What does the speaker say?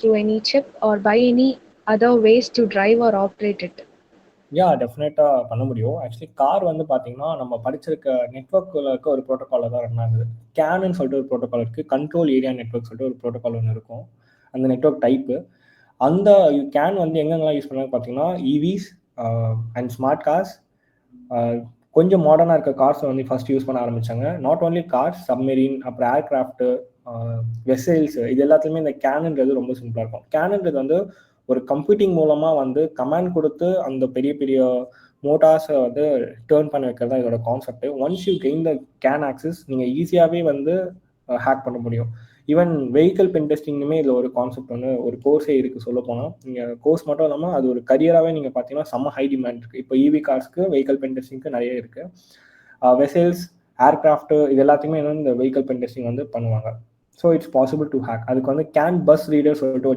through any chip or by any other ways to drive or operate it? டெஃபினட்டாக பண்ண முடியும். Actually car வந்து பார்த்தீங்கன்னா நம்ம படிச்சிருக்க நெட்ஒர்க்கில் இருக்க ஒரு ப்ரோட்டோக்காலில் தான் ரன் ஆகுது. கேனுன்னு சொல்லிட்டு ஒரு ப்ரோட்டோக்கால் இருக்குது. கண்ட்ரோல் ஏரியா நெட்ஒர்க் சொல்லிட்டு ஒரு ப்ரோட்டோக்கால் ஒன்று இருக்கும். அந்த நெட்ஒர்க் டைப்பு அந்த கேன் வந்து எங்கெங்கெல்லாம் யூஸ் பண்ணாங்க பார்த்தீங்கன்னா இவிஸ் அண்ட் ஸ்மார்ட் கார்ஸ், கொஞ்சம் மாடர்னாக இருக்க கார்ஸ் வந்து ஃபர்ஸ்ட் யூஸ் பண்ண ஆரம்பித்தாங்க. நாட் ஓன்லி கார்ஸ், சப்மெரின், அப்புறம் ஏர்கிராஃப்ட்டு, வெசல்ஸ், இது எல்லாத்துலேயுமே இந்த கேனுன்றது ரொம்ப சிம்பிளாக இருக்கும். கேனுன்றது வந்து ஒரு கம்ப்யூட்டிங் மூலமாக வந்து கமாண்ட் கொடுத்து அந்த பெரிய பெரிய மோட்டார்ஸை வந்து டேர்ன் பண்ண வைக்கிறது தான் இதோட concept. Once you gain the can access, நீங்கள் ஈஸியாகவே வந்து ஹேக் பண்ண முடியும். ஈவன் வெஹிக்கல் பென் டெஸ்டிங்குமே இதில் ஒரு கான்செப்ட் வந்து ஒரு கோர்ஸே இருக்குது. சொல்ல போனால் நீங்கள் கோர்ஸ் மட்டும் இல்லாமல் அது ஒரு கரியராகவே நீங்கள் பார்த்தீங்கன்னா செம்ம ஹை டிமாண்ட் இருக்குது. இப்போ இவி கார்ஸ்க்கு வெஹிக்கல் பென் டெஸ்டிங்க்கு நிறைய இருக்குது. வெசல்ஸ், ஏர்கிராஃப்ட், இது எல்லாத்தையுமே வந்து இந்த வெஹிக்கல் பென் டெஸ்டிங் வந்து பண்ணுவாங்க. So it's possible to hack. அதுக்கு வந்து கேன் பஸ் ரீடர் சொல்லிட்டு